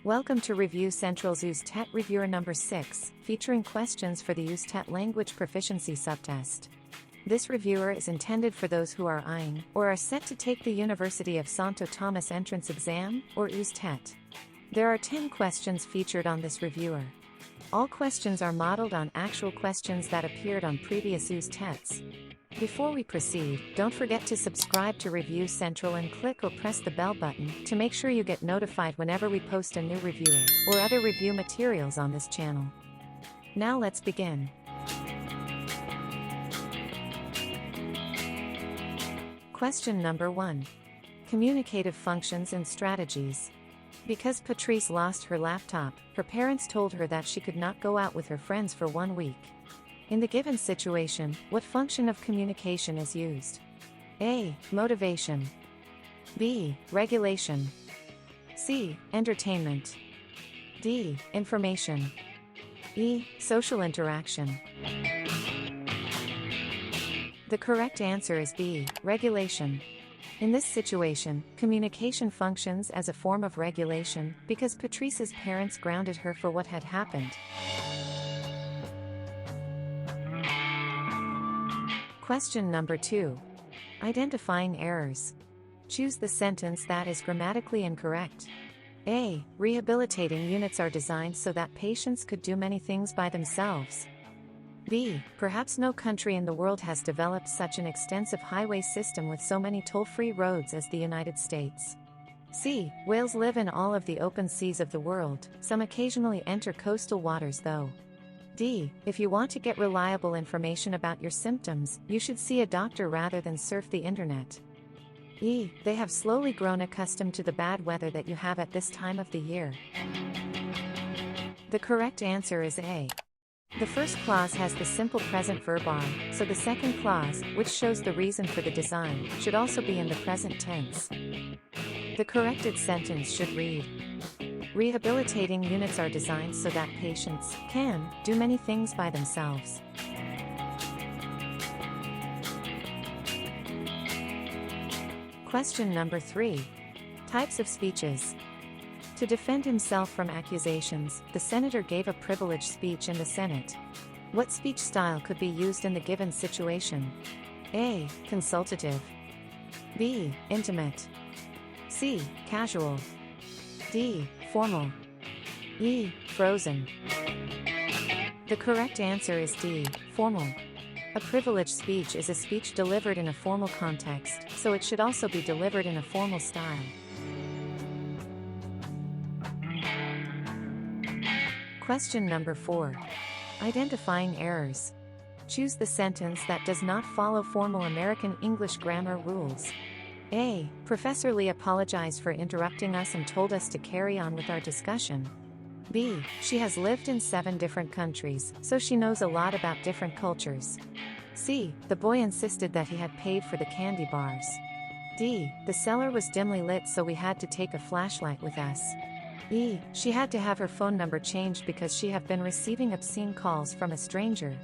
Welcome to Review Central's USTET Reviewer number 6, featuring questions for the USTET Language Proficiency subtest. This reviewer is intended for those who are eyeing, or are set to take the University of Santo Tomas entrance exam, or USTET. There are 10 questions featured on this reviewer. All questions are modeled on actual questions that appeared on previous USTETs. Before we proceed, don't forget to subscribe to Review Central and click or press the bell button to make sure you get notified whenever we post a new review or other review materials on this channel. Now let's begin. Question number 1. Communicative functions and strategies. Because Patrice lost her laptop, her parents told her that she could not go out with her friends for 1 week. In the given situation, what function of communication is used? A. Motivation. B. Regulation. C. Entertainment. D. Information. E. Social interaction. The correct answer is B. Regulation. In this situation, communication functions as a form of regulation because Patrice's parents grounded her for what had happened. Question number 2. Identifying errors. Choose the sentence that is grammatically incorrect. A. Rehabilitating units are designed so that patients could do many things by themselves. B. Perhaps no country in the world has developed such an extensive highway system with so many toll-free roads as the United States. C. Whales live in all of the open seas of the world, some occasionally enter coastal waters though. D. If you want to get reliable information about your symptoms, you should see a doctor rather than surf the internet. E. They have slowly grown accustomed to the bad weather that you have at this time of the year. The correct answer is A. The first clause has the simple present verb are, so the second clause, which shows the reason for the design, should also be in the present tense. The corrected sentence should read: Rehabilitating units are designed so that patients can do many things by themselves. Question number 3. Types of speeches. To defend himself from accusations, the senator gave a privileged speech in the Senate. What speech style could be used in the given situation? A. Consultative. B. Intimate. C. Casual. D. Formal. E. Frozen. The correct answer is D. Formal. A privileged speech is a speech delivered in a formal context, so it should also be delivered in a formal style. Question number 4. Identifying errors. Choose the sentence that does not follow formal American English grammar rules. A. Professor Lee apologized for interrupting us and told us to carry on with our discussion. B. She has lived in 7 different countries, so she knows a lot about different cultures. C. The boy insisted that he had paid for the candy bars. D. The cellar was dimly lit, so we had to take a flashlight with us. E. She had to have her phone number changed because she had been receiving obscene calls from a stranger.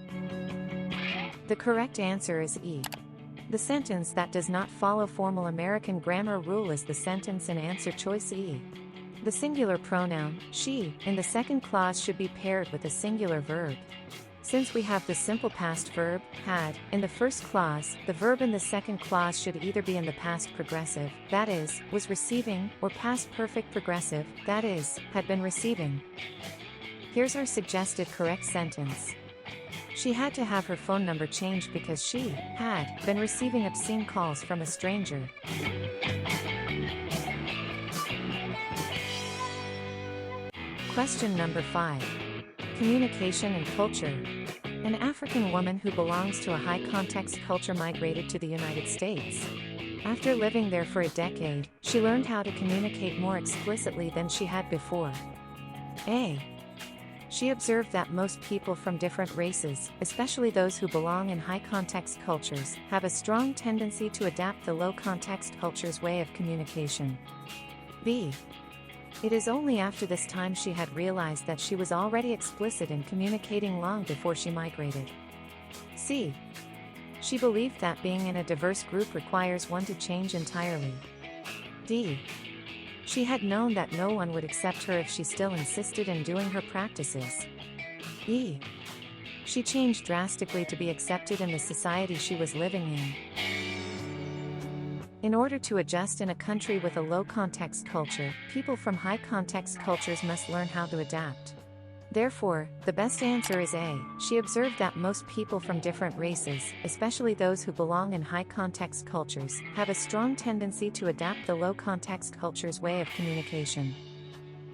The correct answer is E. The sentence that does not follow formal American grammar rule is the sentence in answer choice E. The singular pronoun, she, in the second clause should be paired with a singular verb. Since we have the simple past verb, had, in the first clause, the verb in the second clause should either be in the past progressive, that is, was receiving, or past perfect progressive, that is, had been receiving. Here's our suggested correct sentence. She had to have her phone number changed because she had been receiving obscene calls from a stranger. Question number 5. Communication and culture. An African woman who belongs to a high-context culture migrated to the United States. After living there for a decade, she learned how to communicate more explicitly than she had before. A. She observed that most people from different races, especially those who belong in high-context cultures, have a strong tendency to adapt the low-context culture's way of communication. B. It is only after this time she had realized that she was already explicit in communicating long before she migrated. C. She believed that being in a diverse group requires one to change entirely. D. She had known that no one would accept her if she still insisted in doing her practices. E. She changed drastically to be accepted in the society she was living in. In order to adjust in a country with a low-context culture, people from high-context cultures must learn how to adapt. Therefore, the best answer is A. She observed that most people from different races, especially those who belong in high-context cultures, have a strong tendency to adapt the low-context culture's way of communication.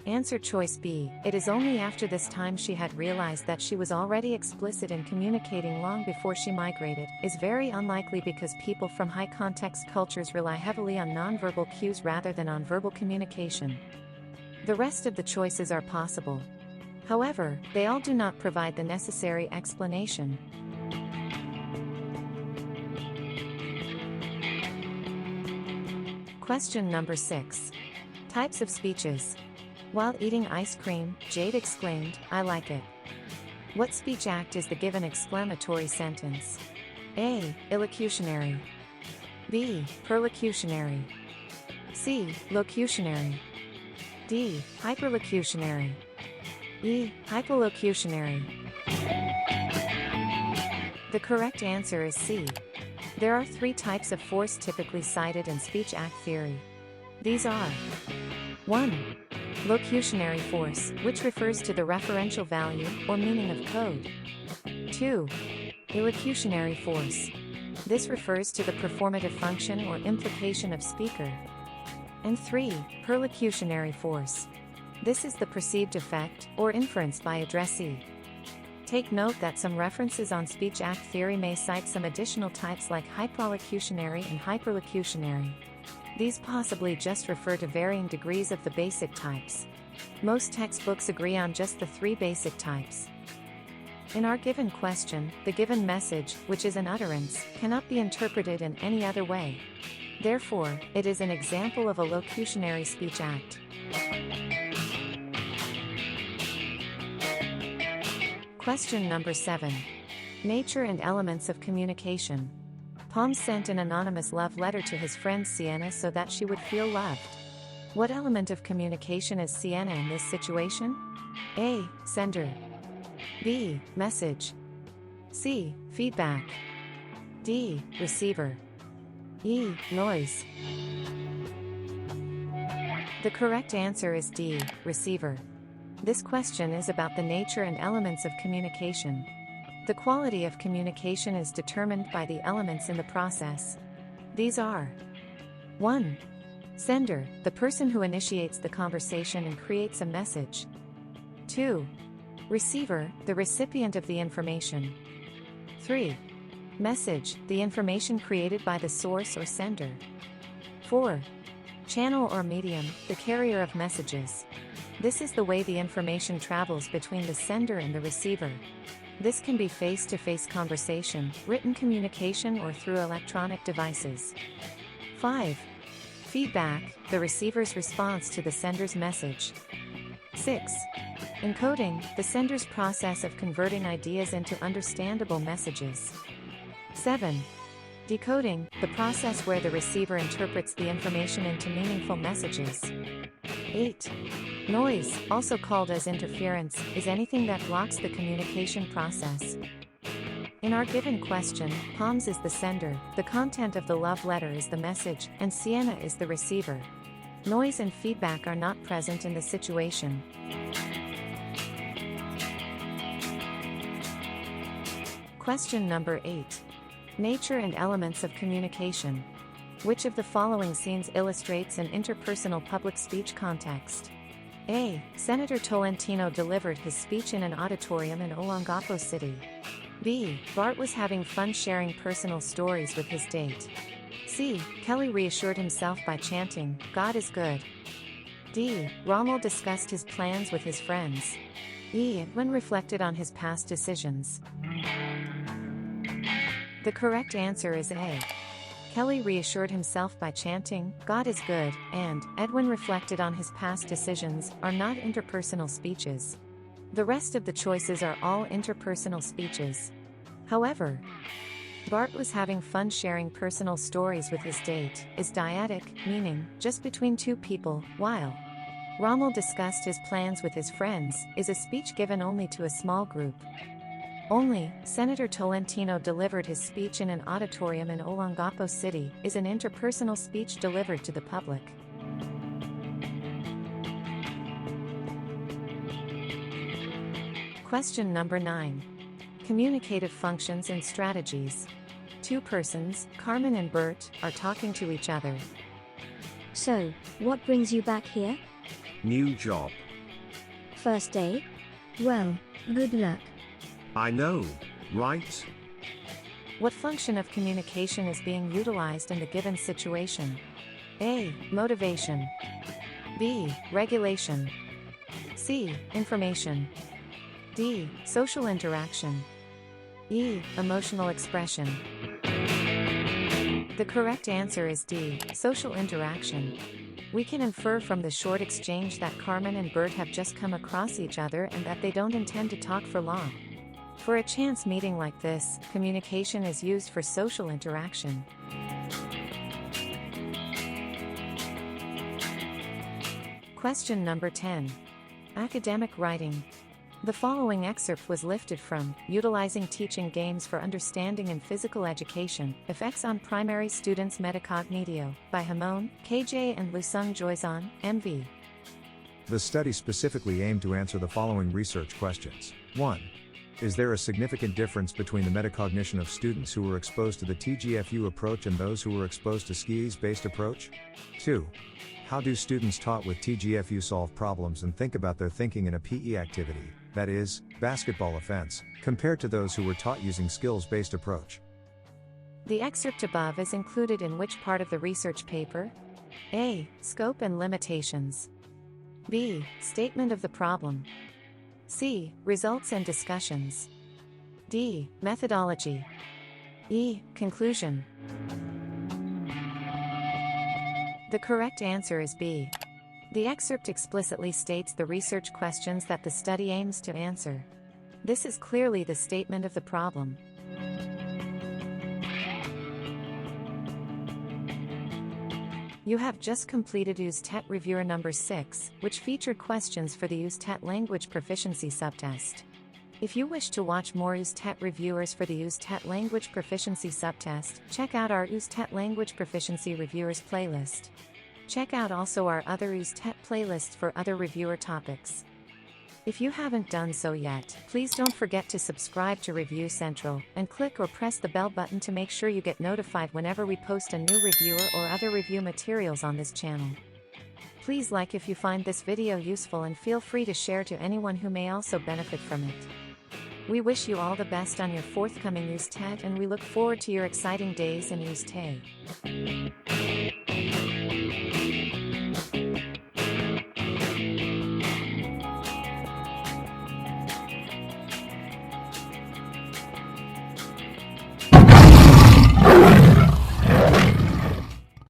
Answer choice B. It is only after this time she had realized that she was already explicit in communicating long before she migrated, is very unlikely because people from high-context cultures rely heavily on nonverbal cues rather than on verbal communication. The rest of the choices are possible. However, they all do not provide the necessary explanation. Question number 6. Types of speeches. While eating ice cream, Jade exclaimed, "I like it." What speech act is the given exclamatory sentence? A. Illocutionary. B. Perlocutionary. C. Locutionary. D. Hyperlocutionary. E. Hypolocutionary. The correct answer is C. There are 3 types of force typically cited in speech act theory. These are 1. Locutionary force, which refers to the referential value, or meaning of code. 2. Illocutionary force. This refers to the performative function or implication of speaker. And 3. Perlocutionary force. This is the perceived effect, or inference by addressee. Take note that some references on speech act theory may cite some additional types like hypolocutionary and hyperlocutionary. These possibly just refer to varying degrees of the basic types. Most textbooks agree on just the 3 basic types. In our given question, the given message, which is an utterance, cannot be interpreted in any other way. Therefore, it is an example of a locutionary speech act. Question number 7. Nature and elements of communication. Tom sent an anonymous love letter to his friend Sienna so that she would feel loved. What element of communication is Sienna in this situation? A. Sender. B. Message. C. Feedback. D. Receiver. E. Noise. The correct answer is D. Receiver. This question is about the nature and elements of communication. The quality of communication is determined by the elements in the process. These are 1. Sender, the person who initiates the conversation and creates a message. 2. Receiver, the recipient of the information. 3. Message, the information created by the source or sender. 4. Channel or medium, the carrier of messages. This is the way the information travels between the sender and the receiver. This can be face-to-face conversation, written communication, or through electronic devices. 5. Feedback, the receiver's response to the sender's message. 6. Encoding, the sender's process of converting ideas into understandable messages. 7. Decoding, the process where the receiver interprets the information into meaningful messages. 8. Noise, also called as interference, is anything that blocks the communication process. In our given question, Palms is the sender, the content of the love letter is the message, and Sienna is the receiver. Noise and feedback are not present in the situation. Question number 8. Nature and elements of communication. Which of the following scenes illustrates an interpersonal public speech context? A. Senator Tolentino delivered his speech in an auditorium in Olongapo City. B. Bart was having fun sharing personal stories with his date. C. Kelly reassured himself by chanting, "God is good." D. Rommel discussed his plans with his friends. E. When reflected on his past decisions. The correct answer is A. Kelly reassured himself by chanting, "God is good," and Edwin reflected on his past decisions, are not interpersonal speeches. The rest of the choices are all interpersonal speeches. However, Bart was having fun sharing personal stories with his date, is dyadic, meaning just between two people, while Rommel discussed his plans with his friends, is a speech given only to a small group. Only, Senator Tolentino delivered his speech in an auditorium in Olongapo City, is an interpersonal speech delivered to the public. Question number 9. Communicative functions and strategies. Two persons, Carmen and Bert, are talking to each other. So, what brings you back here? New job. First day? Well, good luck. I know, right? What function of communication is being utilized in the given situation? A. Motivation. B. Regulation. C. Information. D. Social interaction. E. Emotional expression. The correct answer is D. Social interaction. We can infer from the short exchange that Carmen and Bert have just come across each other and that they don't intend to talk for long. For a chance meeting like this, communication is used for social interaction. Question number 10. Academic writing. The following excerpt was lifted from Utilizing Teaching Games for Understanding in Physical Education, Effects on Primary Students' Metacognitio, by Hamon, KJ and Lusung Joyzon, MV. The study specifically aimed to answer the following research questions. 1. Is there a significant difference between the metacognition of students who were exposed to the TGFU approach and those who were exposed to SKIES-based approach? 2. How do students taught with TGFU solve problems and think about their thinking in a PE activity, that is, basketball offense, compared to those who were taught using skills-based approach? The excerpt above is included in which part of the research paper? A. Scope and limitations. B. Statement of the problem. C. Results and discussions. D. Methodology. E. Conclusion. The correct answer is B. The excerpt explicitly states the research questions that the study aims to answer. This is clearly the statement of the problem. You have just completed USTET Reviewer number 6, which featured questions for the USTET Language Proficiency subtest. If you wish to watch more USTET reviewers for the USTET Language Proficiency subtest, check out our USTET Language Proficiency Reviewers playlist. Check out also our other USTET playlists for other reviewer topics. If you haven't done so yet, please don't forget to subscribe to Review Central, and click or press the bell button to make sure you get notified whenever we post a new reviewer or other review materials on this channel. Please like if you find this video useful and feel free to share to anyone who may also benefit from it. We wish you all the best on your forthcoming USTET and we look forward to your exciting days in USTET.